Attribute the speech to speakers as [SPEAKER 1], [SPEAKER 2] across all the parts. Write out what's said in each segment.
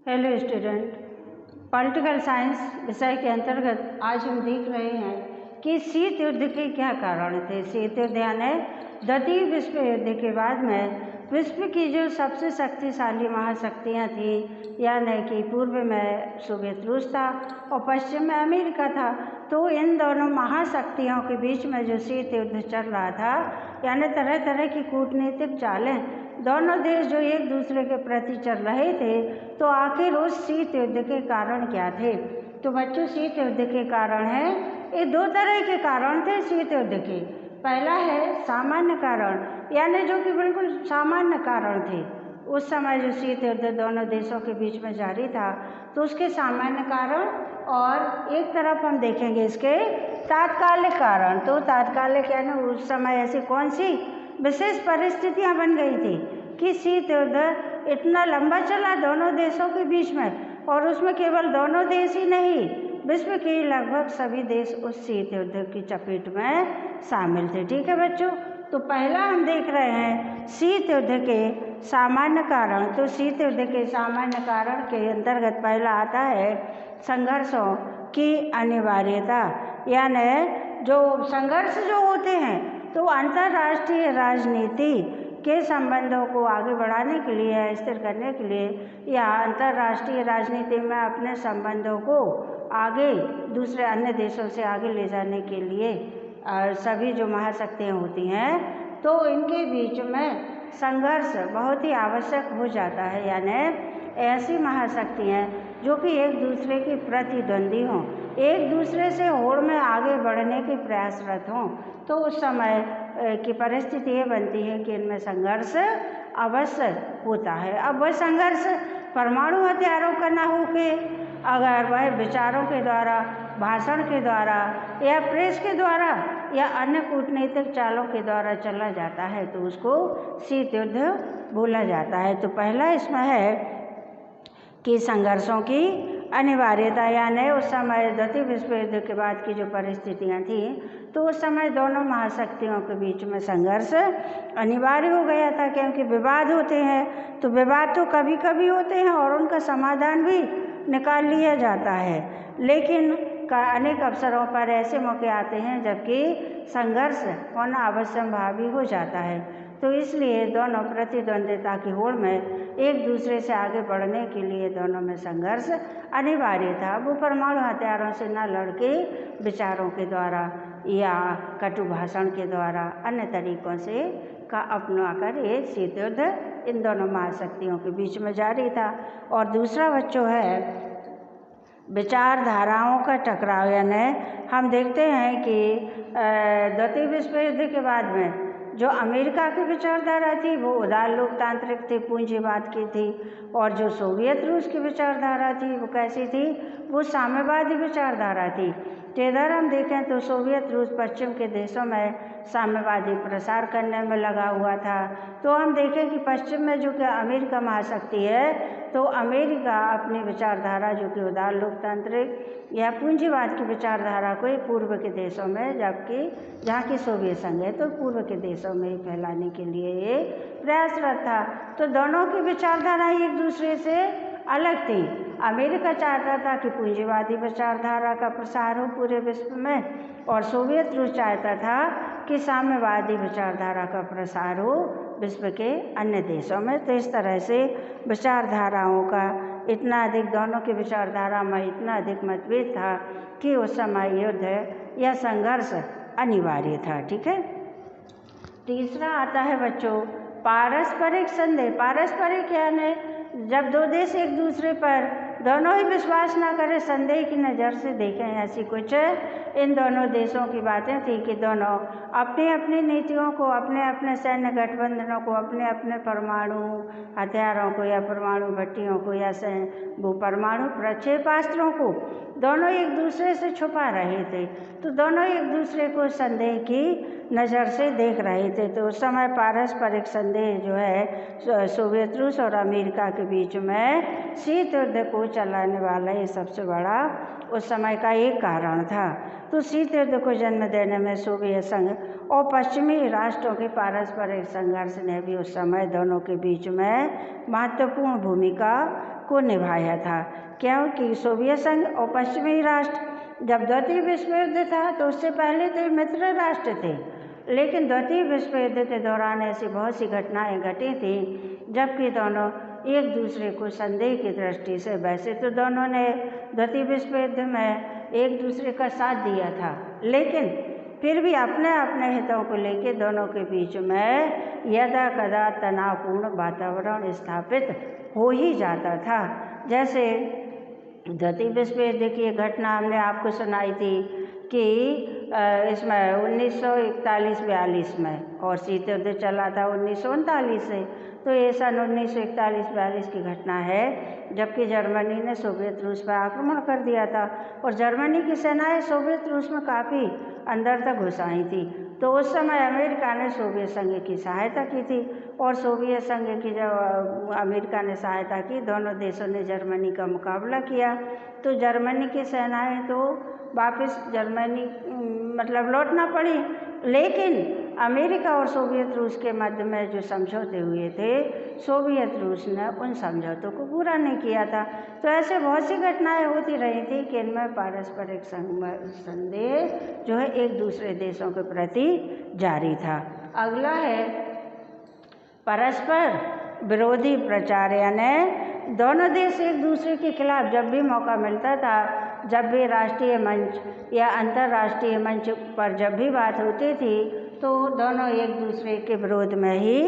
[SPEAKER 1] Hello student, political science विषय के अंतर्गत आज हम देख रहे हैं कि शीत युद्ध के क्या कारण थे। शीत युद्ध यानी द्वितीय विश्व युद्ध के बाद में विश्व की जो सबसे शक्तिशाली महाशक्तियाँ थीं, यानी कि पूर्व में सोवियत रूस था और पश्चिम में अमेरिका था। तो इन दोनों महाशक्तियों के बीच में जो शीत युद्ध चल रहा था, यानी तरह तरह की कूटनीतिक चालें दोनों देश जो एक दूसरे के प्रति चल रहे थे, तो आखिर उस शीत युद्ध के कारण क्या थे। तो बच्चों, शीत युद्ध के कारण है, ये दो तरह के कारण थे शीत युद्ध के। पहला है सामान्य कारण, यानी जो कि बिल्कुल सामान्य कारण थे। उस समय जो शीत युद्ध दोनों देशों के बीच में जारी था, तो उसके सामान्य कारण, और एक तरफ हम देखेंगे इसके तात्कालिक कारण। तो तात्कालिक यानी उस समय ऐसी कौन सी विशेष परिस्थितियां बन गई थी कि शीत युद्ध इतना लंबा चला दोनों देशों के बीच में, और उसमें केवल दोनों देश ही नहीं, विश्व के लगभग सभी देश उस शीत युद्ध की चपेट में शामिल थे। ठीक है बच्चों, तो पहला हम देख रहे हैं शीत युद्ध के सामान्य कारण। तो शीत युद्ध के सामान्य कारण के अंतर्गत पहला आता है संघर्षों की अनिवार्यता, यानी जो संघर्ष जो होते हैं, तो अंतर्राष्ट्रीय राजनीति के संबंधों को आगे बढ़ाने के लिए, स्थिर करने के लिए, या अंतर्राष्ट्रीय राजनीति में अपने संबंधों को आगे दूसरे अन्य देशों से आगे ले जाने के लिए सभी जो महाशक्तियाँ होती हैं, तो इनके बीच में संघर्ष बहुत ही आवश्यक हो जाता है। यानी ऐसी महाशक्तियाँ जो कि एक दूसरे की प्रतिद्वंदी हों, एक दूसरे से होड़ में आगे बढ़ने के प्रयासरत हों, तो उस समय की परिस्थिति ये बनती है कि इनमें संघर्ष अवश्य होता है। अब वह संघर्ष परमाणु हथियारों का ना हो के, अगर वह विचारों के द्वारा, भाषण के द्वारा, या प्रेस के द्वारा, या अन्य कूटनीतिक चालों के द्वारा चला जाता है, तो उसको शीत युद्ध बोला जाता है। तो पहला इसमें है कि संघर्षों की अनिवार्यता, यानी उस समय द्वितीय विश्व युद्ध के बाद की जो परिस्थितियाँ थीं, तो उस समय दोनों महाशक्तियों के बीच में संघर्ष अनिवार्य हो गया था, क्योंकि विवाद होते हैं, तो विवाद तो कभी कभी होते हैं और उनका समाधान भी निकाल लिया जाता है, लेकिन अनेक अवसरों पर ऐसे मौके आते हैं जबकि संघर्ष होना अवश्यंभावी हो जाता है। तो इसलिए दोनों प्रतिद्वंदिता की होड़ में एक दूसरे से आगे बढ़ने के लिए दोनों में संघर्ष अनिवार्य था। वो परमाणु हथियारों से न लड़के विचारों के द्वारा या कटु भाषण के द्वारा अन्य तरीकों से का अपना कर ये शीत युद्ध इन दोनों महाशक्तियों के बीच में जारी था। और दूसरा बच्चों है विचारधाराओं का टकराव, यानी हम देखते हैं कि द्वितीय विश्व युद्ध के बाद में जो अमेरिका की विचारधारा थी वो उदार लोकतांत्रिक थी, पूंजीवाद की थी, और जो सोवियत रूस की विचारधारा थी वो कैसी थी, वो साम्यवादी विचारधारा थी। तो इधर हम देखें तो सोवियत रूस पश्चिम के देशों में साम्यवादी प्रसार करने में लगा हुआ था। तो हम देखें कि पश्चिम में जो कि अमेरिका महाशक्ति है, तो अमेरिका अपनी विचारधारा जो कि उदार लोकतांत्रिक या पूंजीवाद की विचारधारा को पूर्व के देशों में, जबकि जहाँ की सोवियत संघ है तो पूर्व के देशों में ही फैलाने के लिए ये प्रयासरत था। तो दोनों की विचारधारा एक दूसरे से अलग थी। अमेरिका चाहता था कि पूंजीवादी विचारधारा का प्रसार हो पूरे विश्व में, और सोवियत रूस चाहता था कि साम्यवादी विचारधारा का प्रसार हो विश्व के अन्य देशों में। तो इस तरह से विचारधाराओं का इतना अधिक, दोनों की विचारधारा में इतना अधिक मतभेद था कि उस समय युद्ध या संघर्ष अनिवार्य था। ठीक है, तीसरा आता है बच्चों पारस्परिक संदेह। पारस्परिक यानी जब दो देश एक दूसरे पर दोनों ही विश्वास ना करें, संदेह की नज़र से देखें, ऐसी कुछ इन दोनों देशों की बातें थी कि दोनों अपनी अपनी नीतियों को, अपने अपने सैन्य गठबंधनों को, अपने अपने परमाणु हथियारों को या परमाणु भट्टियों को या वो परमाणु प्रक्षेपास्त्रों को दोनों एक दूसरे से छुपा रहे थे। तो दोनों एक दूसरे को संदेह की नज़र से देख रहे थे। तो उस समय पारस्परिक संदेह जो है सोवियत रूस और अमेरिका के बीच में शीत युद्ध को चलाने वाला ये सबसे बड़ा उस समय का एक कारण था। तो शीत युद्ध को जन्म देने में सोवियत संघ और पश्चिमी राष्ट्रों के पारस्परिक संघर्ष ने भी उस समय दोनों के बीच में महत्वपूर्ण भूमिका को निभाया था, क्योंकि सोवियत संघ और पश्चिमी राष्ट्र जब द्वितीय विश्व युद्ध था तो उससे पहले तो मित्र राष्ट्र थे, लेकिन द्वितीय विश्व युद्ध के दौरान ऐसी बहुत सी घटनाएं घटी थी जबकि दोनों एक दूसरे को संदेह की दृष्टि से, वैसे तो दोनों ने द्वितीय विश्व युद्ध में एक दूसरे का साथ दिया था, लेकिन फिर भी अपने अपने हितों को लेकर दोनों के बीच में यदा कदा तनावपूर्ण वातावरण स्थापित हो ही जाता था। जैसे द्वितीय विश्व युद्ध की घटना हमने आपको सुनाई थी कि इसमें 1941-42 में, और शीत युद्ध चला था 1939 से, तो ये सन 1941-42 की घटना है जबकि जर्मनी ने सोवियत रूस पर आक्रमण कर दिया था और जर्मनी की सेनाएं सोवियत रूस में काफ़ी अंदर तक घुस आई थी। तो उस समय अमेरिका ने सोवियत संघ की सहायता की थी और सोवियत संघ की जब अमेरिका ने सहायता की, दोनों देशों ने जर्मनी का मुकाबला किया, तो जर्मनी की सेनाएं तो वापस जर्मनी मतलब लौटना पड़ी, लेकिन अमेरिका और सोवियत रूस के मध्य में जो समझौते हुए थे, सोवियत रूस ने उन समझौतों को पूरा नहीं किया था। तो ऐसे बहुत सी घटनाएं होती रही थी कि इनमें पारस्परिक संदेह जो है एक दूसरे देशों के प्रति जारी था। अगला है परस्पर विरोधी प्रचार, यानी दोनों देश एक दूसरे के खिलाफ जब भी मौका मिलता था, जब भी राष्ट्रीय मंच या अंतर्राष्ट्रीय मंच पर जब भी बात होती थी तो दोनों एक दूसरे के विरोध में ही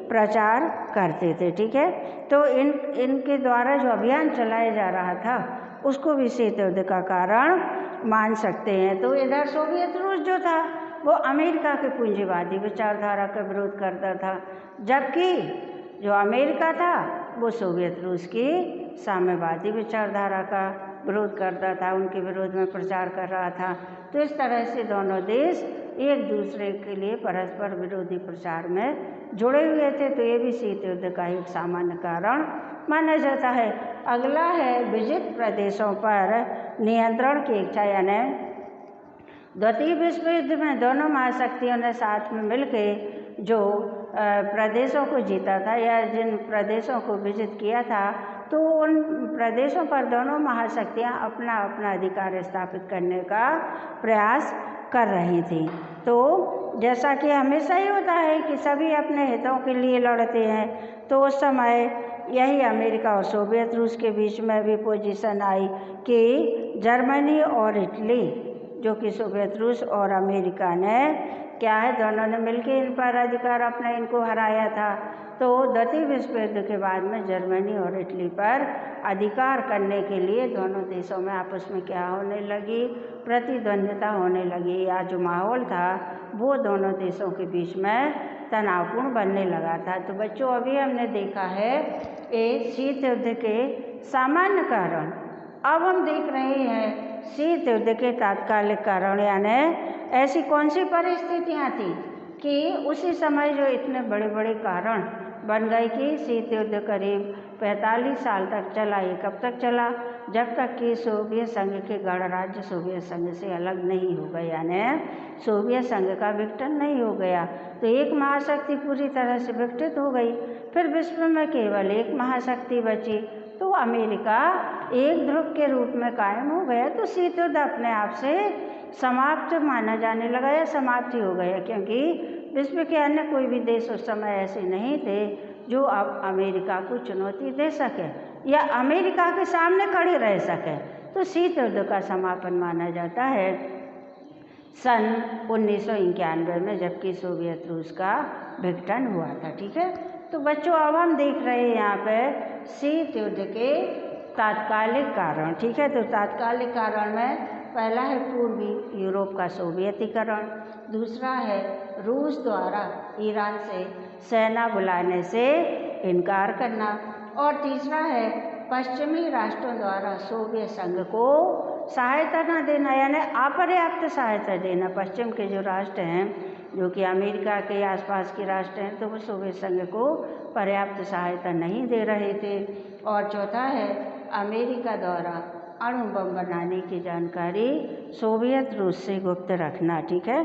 [SPEAKER 1] प्रचार करते थे। ठीक है, तो इनके द्वारा जो अभियान चलाया जा रहा था उसको भी शीत युद्ध का कारण मान सकते हैं। तो इधर सोवियत रूस जो था वो अमेरिका के पूंजीवादी विचारधारा का विरोध करता था, जबकि जो अमेरिका था वो सोवियत रूस की साम्यवादी विचारधारा का विरोध करता था, उनके विरोध में प्रचार कर रहा था। तो इस तरह से दोनों देश एक दूसरे के लिए परस्पर विरोधी प्रचार में जुड़े हुए थे। तो ये भी शीत युद्ध का एक सामान्य कारण माना जाता है। अगला है विजित प्रदेशों पर नियंत्रण की इच्छा, यानी द्वितीय विश्व युद्ध में दोनों महाशक्तियों ने साथ में मिलकर जो प्रदेशों को जीता था या जिन प्रदेशों को विजित किया था, तो उन प्रदेशों पर दोनों महाशक्तियां अपना अपना अधिकार स्थापित करने का प्रयास कर रही थी। तो जैसा कि हमेशा ही होता है कि सभी अपने हितों के लिए लड़ते हैं, तो उस समय यही अमेरिका और सोवियत रूस के बीच में भी पोजीशन आई कि जर्मनी और इटली, जो कि सोवियत रूस और अमेरिका ने क्या है दोनों ने मिलकर इन पर अधिकार अपना इनको हराया था। तो द्वितीय विश्व युद्ध के बाद में जर्मनी और इटली पर अधिकार करने के लिए दोनों देशों में आपस में क्या होने लगी, प्रतिद्वंद्विता होने लगी, या जो माहौल था वो दोनों देशों के बीच में तनावपूर्ण बनने लगा था। तो बच्चों अभी हमने देखा है ये शीत युद्ध के सामान्य कारण। अब हम देख रहे हैं शीत युद्ध के तात्कालिक कारण, यानी ऐसी कौन सी परिस्थितियाँ थी कि उसी समय जो इतने बड़े बड़े कारण बन गए कि शीत युद्ध करीब 45 साल तक चला। ये कब तक चला? जब तक कि सोवियत संघ के गणराज्य सोवियत संघ से अलग नहीं हो गए, यानी सोवियत संघ का विघटन नहीं हो गया। तो एक महाशक्ति पूरी तरह से विघटित हो गई, फिर विश्व में केवल एक महाशक्ति बची, तो अमेरिका एक ध्रुव के रूप में कायम हो गया। तो शीत युद्ध अपने आप से समाप्त माना जाने लगा या समाप्ति हो गया, क्योंकि विश्व के अन्य कोई भी देश उस समय ऐसे नहीं थे जो अब अमेरिका को चुनौती दे सके या अमेरिका के सामने खड़े रह सके। तो शीत युद्ध का समापन माना जाता है सन 1991 में, जबकि सोवियत रूस का विघटन हुआ था। ठीक है, तो बच्चों अब हम देख रहे हैं यहाँ पे शीत युद्ध के तात्कालिक कारण। ठीक है, तो तात्कालिक कारण में पहला है पूर्वी यूरोप का सोवियतीकरण, दूसरा है रूस द्वारा ईरान से सेना बुलाने से इनकार करना, और तीसरा है पश्चिमी राष्ट्रों द्वारा सोवियत संघ को सहायता न देना, यानी अपर्याप्त सहायता देना। पश्चिम के जो राष्ट्र हैं जो कि अमेरिका के आसपास के राष्ट्र हैं, तो वो सोवियत संघ को पर्याप्त सहायता नहीं दे रहे थे। और चौथा है अमेरिका द्वारा अणु बम बनाने की जानकारी सोवियत रूस से गुप्त रखना। ठीक है,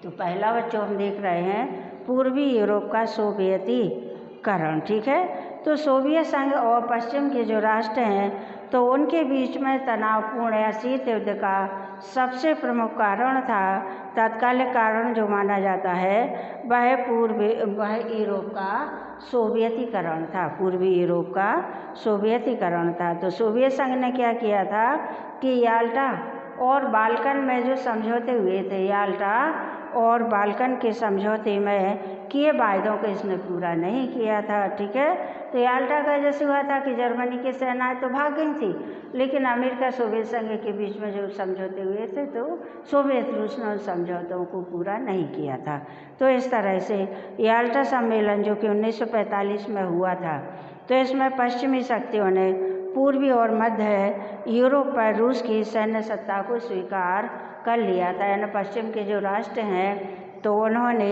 [SPEAKER 1] तो पहला बच्चों हम देख रहे हैं पूर्वी यूरोप का सोवियतीकरण। ठीक है, तो सोवियत संघ और पश्चिम के जो राष्ट्र हैं तो उनके बीच में तनावपूर्ण या शीत युद्ध का सबसे प्रमुख कारण था, तात्कालिक कारण जो माना जाता है वह यूरोप का सोवियतीकरण था, पूर्वी यूरोप का सोवियतीकरण था। तो सोवियत संघ ने क्या किया था कि याल्टा और बाल्कन में जो समझौते हुए थे, याल्टा और बाल्कन के समझौते में किए वायदों को इसने पूरा नहीं किया था। ठीक है, तो याल्टा का जैसे हुआ था कि जर्मनी की सेनाएं तो भाग गई थी, लेकिन अमेरिका सोवियत संघ के बीच में जो समझौते हुए थे तो सोवियत रूस ने उन समझौतों को पूरा नहीं किया था। तो इस तरह से याल्टा सम्मेलन जो कि 1945 में हुआ था, तो इसमें पश्चिमी शक्तियों ने पूर्वी और मध्य यूरोप पर रूस की सैन्य सत्ता को स्वीकार कर लिया था। यानी पश्चिम के जो राष्ट्र हैं तो उन्होंने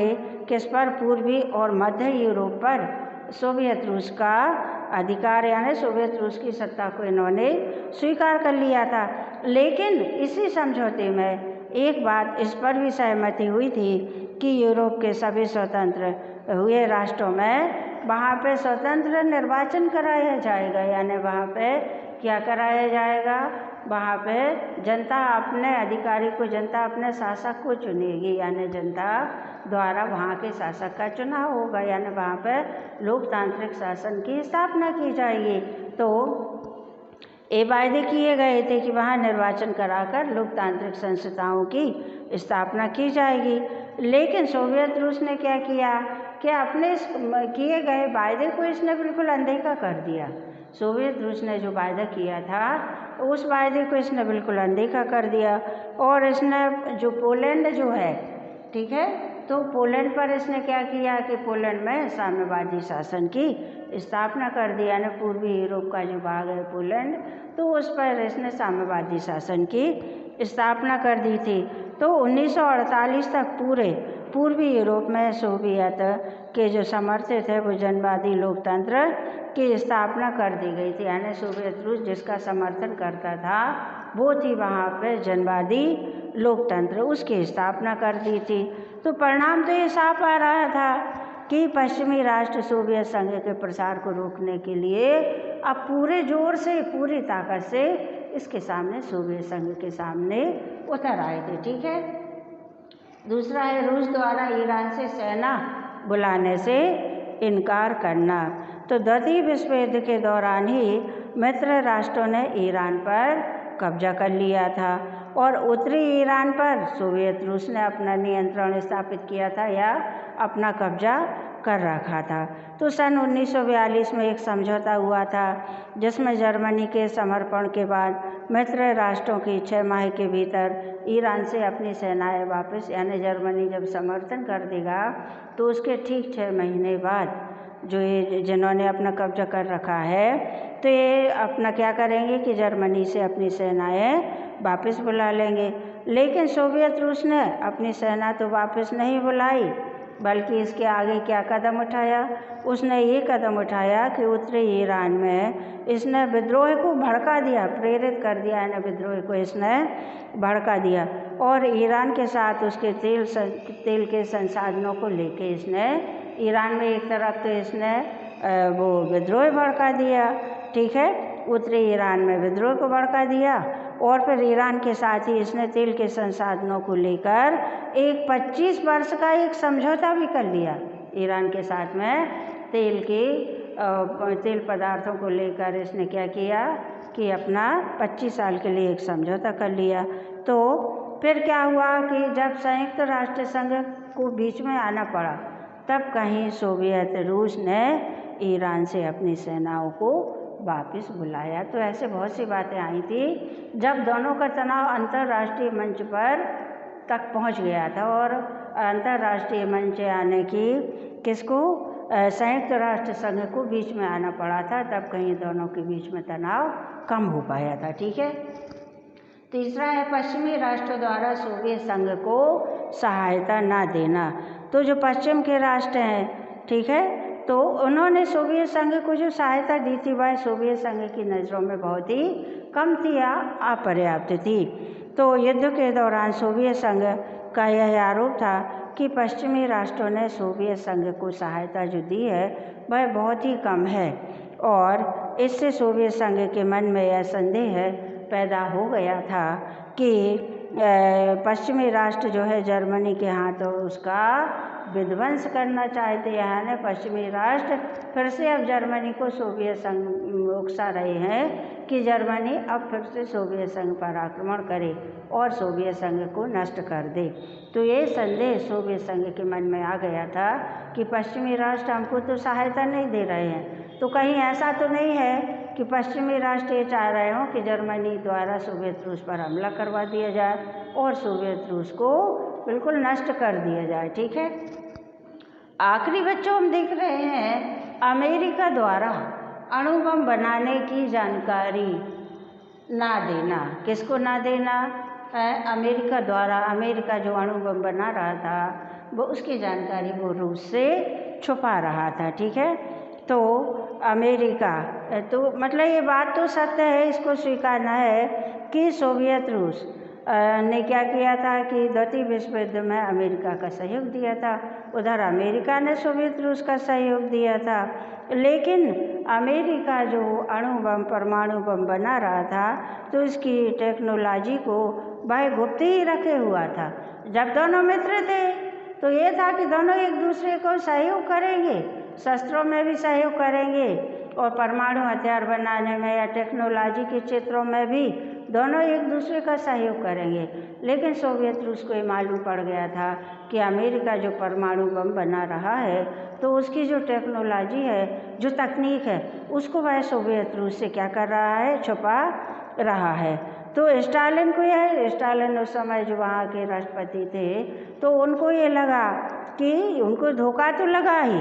[SPEAKER 1] किस पर, पूर्वी और मध्य यूरोप पर सोवियत रूस का अधिकार यानी सोवियत रूस की सत्ता को इन्होंने स्वीकार कर लिया था। लेकिन इसी समझौते में एक बात इस पर भी सहमति हुई थी कि यूरोप के सभी स्वतंत्र हुए राष्ट्रों में वहाँ पे स्वतंत्र निर्वाचन कराया जाएगा। यानी वहाँ पे क्या कराया जाएगा, वहाँ पे जनता अपने अधिकारी को, जनता अपने शासक को चुनेगी, यानी जनता द्वारा वहाँ के शासक का चुनाव होगा, यानी वहाँ पे लोकतांत्रिक शासन की स्थापना की जाएगी। तो ये वायदे किए गए थे कि वहाँ निर्वाचन कराकर लोकतांत्रिक संस्थाओं की स्थापना की जाएगी। लेकिन सोवियत रूस ने क्या किया कि अपने किए गए वायदे को इसने बिल्कुल अनदेखा कर दिया। सोवियत रूस ने जो वायदा किया था उस वायदे को इसने बिल्कुल अनदेखा कर दिया और इसने जो पोलैंड जो है, ठीक है, तो पोलैंड पर इसने क्या किया कि पोलैंड में साम्यवादी शासन की स्थापना कर दी। यानी पूर्वी यूरोप का जो भाग है पोलैंड, तो उस पर इसने साम्यवादी शासन की स्थापना कर दी थी। तो 1948 तक पूरे पूर्वी यूरोप में सोवियत के जो समर्थित है वो जनवादी लोकतंत्र की स्थापना कर दी गई थी। यानी सोवियत रूस जिसका समर्थन करता था वो थी वहाँ पे जनवादी लोकतंत्र, उसकी स्थापना कर दी थी। तो परिणाम तो ये साफ आ रहा था कि पश्चिमी राष्ट्र सोवियत संघ के प्रसार को रोकने के लिए अब पूरे जोर से, पूरी ताकत से इसके सामने, सोवियत संघ के सामने उतर आए थे। ठीक है, दूसरा है रूस द्वारा ईरान से सेना बुलाने से इनकार करना। तो द्वितीय विश्व युद्ध के दौरान ही मित्र राष्ट्रों ने ईरान पर कब्जा कर लिया था और उत्तरी ईरान पर सोवियत रूस ने अपना नियंत्रण स्थापित किया था या अपना कब्जा कर रखा था। तो सन 1942 में एक समझौता हुआ था जिसमें जर्मनी के समर्पण के बाद मित्र राष्ट्रों की 6 माह के भीतर ईरान से अपनी सेनाएं वापस, यानी जर्मनी जब समर्थन कर देगा तो उसके ठीक 6 महीने बाद जो ये जिन्होंने अपना कब्जा कर रखा है तो ये अपना क्या करेंगे कि जर्मनी से अपनी सेनाएं वापस बुला लेंगे। लेकिन सोवियत रूस ने अपनी सेना तो वापस नहीं बुलाई, बल्कि इसके आगे क्या कदम उठाया, उसने ये कदम उठाया कि उत्तरी ईरान में इसने विद्रोह को भड़का दिया, प्रेरित कर दिया, यानी विद्रोह को इसने भड़का दिया और ईरान के साथ उसके तेल के संसाधनों को लेके इसने ईरान में एक तरफ तो इसने वो विद्रोह भड़का दिया, ठीक है, उत्तरी ईरान में विद्रोह को भड़का दिया और फिर ईरान के साथ ही इसने तेल के संसाधनों को लेकर एक 25 वर्ष का एक समझौता भी कर लिया। ईरान के साथ में तेल पदार्थों को लेकर इसने क्या किया कि अपना 25 साल के लिए एक समझौता कर लिया। तो फिर क्या हुआ कि जब संयुक्त राष्ट्र संघ को बीच में आना पड़ा तब कहीं सोवियत रूस ने ईरान से अपनी सेनाओं को वापस बुलाया। तो ऐसे बहुत सी बातें आई थी जब दोनों का तनाव अंतर्राष्ट्रीय मंच पर तक पहुंच गया था और अंतर्राष्ट्रीय मंच आने की किसको, संयुक्त राष्ट्र संघ को बीच में आना पड़ा था, तब कहीं दोनों के बीच में तनाव कम हो पाया था। ठीक है, तीसरा है पश्चिमी राष्ट्रों द्वारा सोवियत संघ को सहायता ना देना। तो जो पश्चिम के राष्ट्र हैं, ठीक है, तो उन्होंने सोवियत संघ को जो सहायता दी थी वह सोवियत संघ की नज़रों में बहुत ही कम थी या अपर्याप्त थी। तो युद्ध के दौरान सोवियत संघ का यह आरोप था कि पश्चिमी राष्ट्रों ने सोवियत संघ को सहायता जो दी है वह बहुत ही कम है, और इससे सोवियत संघ के मन में यह संदेह पैदा हो गया था कि पश्चिमी राष्ट्र जो है जर्मनी के हाथों उसका विध्वंस करना चाहते हैं। पश्चिमी राष्ट्र फिर से अब जर्मनी को सोवियत संघ उकसा रहे हैं कि जर्मनी अब फिर से सोवियत संघ पर आक्रमण करे और सोवियत संघ को नष्ट कर दे। तो ये संदेह सोवियत संघ के मन में आ गया था कि पश्चिमी राष्ट्र हमको तो सहायता नहीं दे रहे हैं, तो कहीं ऐसा तो नहीं है कि पश्चिमी राष्ट्र ये चाह रहे हों कि जर्मनी द्वारा सोवियत रूस पर हमला करवा दिया जाए और सोवियत रूस को बिल्कुल नष्ट कर दिया जाए। ठीक है, आखिरी बच्चों हम देख रहे हैं अमेरिका द्वारा अणु बम बनाने की जानकारी ना देना। किसको ना देना है? अमेरिका द्वारा, अमेरिका जो अणु बम बना रहा था वो उसकी जानकारी वो रूस से छुपा रहा था। ठीक है, तो अमेरिका तो मतलब ये बात तो सत्य है, इसको स्वीकारना है कि सोवियत रूस ने क्या किया था कि द्वितीय विश्व युद्ध में अमेरिका का सहयोग दिया था, उधर अमेरिका ने सोवियत रूस का सहयोग दिया था। लेकिन अमेरिका जो अणु बम परमाणु बम बना रहा था तो इसकी टेक्नोलॉजी को वह गुप्त ही रखे हुआ था। जब दोनों मित्र थे तो ये था कि दोनों एक दूसरे को सहयोग करेंगे, शस्त्रों में भी सहयोग करेंगे और परमाणु हथियार बनाने में या टेक्नोलॉजी के क्षेत्रों में भी दोनों एक दूसरे का सहयोग करेंगे। लेकिन सोवियत रूस को ये मालूम पड़ गया था कि अमेरिका जो परमाणु बम बना रहा है तो उसकी जो टेक्नोलॉजी है, जो तकनीक है, उसको वह सोवियत रूस से क्या कर रहा है? छुपा रहा है। तो स्टालिन को यह, स्टालिन उस समय जो वहाँ के राष्ट्रपति थे तो उनको ये लगा कि उनको धोखा तो लगा ही,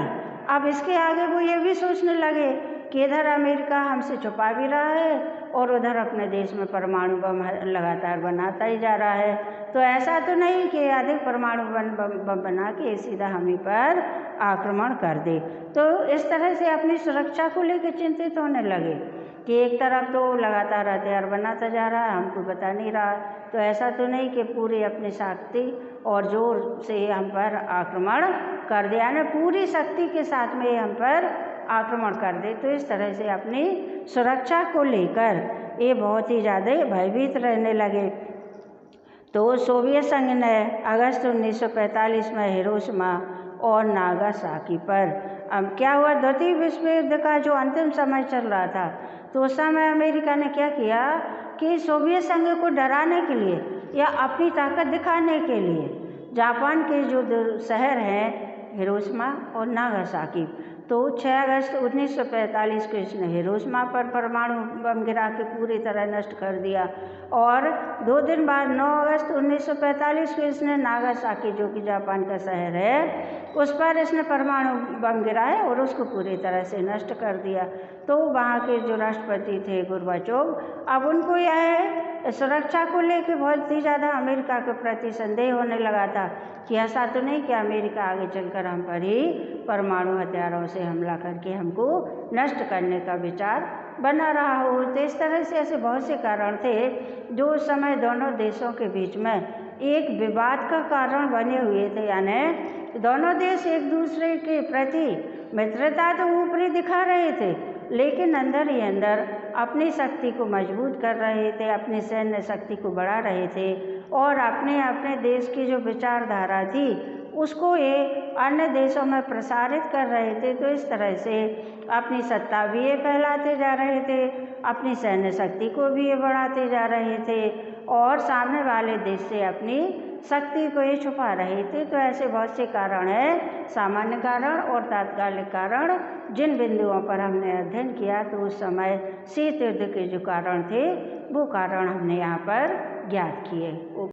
[SPEAKER 1] अब इसके आगे वो ये भी सोचने लगे कि इधर अमेरिका हमसे छुपा भी रहा है और उधर अपने देश में परमाणु बम लगातार बनाता ही जा रहा है, तो ऐसा तो नहीं कि अधिक परमाणु बम बना के सीधा हमें पर आक्रमण कर दे। तो इस तरह से अपनी सुरक्षा को लेकर चिंतित होने लगे कि एक तरफ तो लगातार हथियार बनाता जा रहा है, हमको बता नहीं रहा, तो ऐसा तो नहीं कि पूरी अपनी शक्ति और जोर से हम पर आक्रमण कर दे, यानी पूरी शक्ति के साथ में हम पर आक्रमण कर दे। तो इस तरह से अपनी सुरक्षा को लेकर ये बहुत ही ज़्यादा भयभीत रहने लगे। तो सोवियत संघ ने अगस्त 1945 में हिरोशिमा और नागासाकी पर, अब क्या हुआ, द्वितीय विश्व युद्ध का जो अंतिम समय चल रहा था तो उस समय अमेरिका ने क्या किया कि सोवियत संघ को डराने के लिए या अपनी ताकत दिखाने के लिए जापान के जो शहर हैं हिरोशिमा और नागासाकी, तो 6 अगस्त 1945 को इसने हिरोशिमा पर परमाणु बम गिरा के पूरी तरह नष्ट कर दिया और 2 दिन बाद 9 अगस्त 1945 को इसने नागासाकी जो कि जापान का शहर है उस पर इसने परमाणु बम गिराया और उसको पूरी तरह से नष्ट कर दिया। तो वहाँ के जो राष्ट्रपति थे गोर्बाचोव, अब उनको यह सुरक्षा को लेकर बहुत ही ज़्यादा अमेरिका के प्रति संदेह होने लगा था कि ऐसा तो नहीं कि अमेरिका आगे चलकर हम पर ही परमाणु हथियारों से हमला करके हमको नष्ट करने का विचार बना रहा हो। तो इस तरह से ऐसे बहुत से कारण थे जो उस समय दोनों देशों के बीच में एक विवाद का कारण बने हुए थे, यानी दोनों देश एक दूसरे के प्रति मित्रता तो ऊपरी दिखा रहे थे लेकिन अंदर ही अंदर अपनी शक्ति को मजबूत कर रहे थे, अपनी सैन्य शक्ति को बढ़ा रहे थे और अपने अपने देश की जो विचारधारा थी उसको ये अन्य देशों में प्रसारित कर रहे थे। तो इस तरह से अपनी सत्ता भी ये फैलाते जा रहे थे, अपनी सैन्य शक्ति को भी ये बढ़ाते जा रहे थे और सामने वाले देश से अपनी शक्ति को ये छुपा रहे थे। तो ऐसे बहुत से कारण हैं, सामान्य कारण और तात्कालिक कारण, जिन बिंदुओं पर हमने अध्ययन किया तो उस समय शीत युद्ध के जो कारण थे वो कारण हमने यहाँ पर ज्ञात किए।